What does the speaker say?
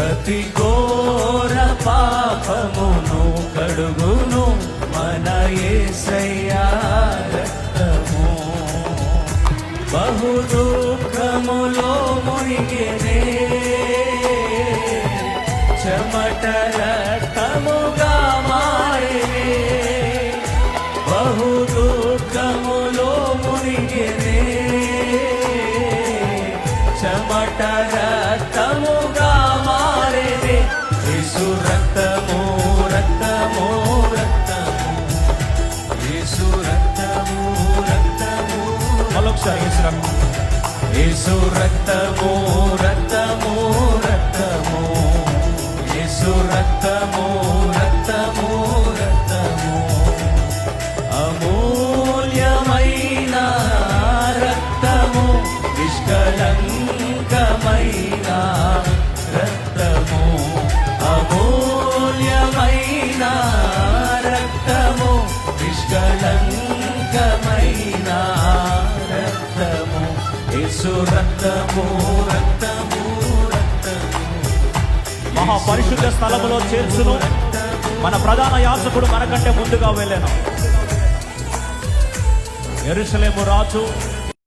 ప్రతి ఘోర పాపమును కడుగును మన యేసయ్యా రక్తము. బహు దుఃఖములో మునిగినే చెమట రక్తముగా మారినే. బహు దుఃఖములో మునిగినే చెమట రక్తముగా మారినే. యేసు రక్తము రక్తము రక్తము, యేసు రక్తము రక్తము. మరొకసారి యేసు రక్తము రక్తము రక్తము, యేసు రక్తము రక్తము రక్తము. అమూల్యమైన రక్తము, నిష్కలంకమైన రక్తము. అమూల్యమైన రక్తము, నిష్కలంకమైన రక్తము. యేసు రక్తము రక్తము రక్తము. మహాపరిశుద్ధ స్థలములో చేర్చును మన ప్రధాన యాజకుడు మనకంటే ముందుగా వెళ్ళాను. యెరూషలేము రాజు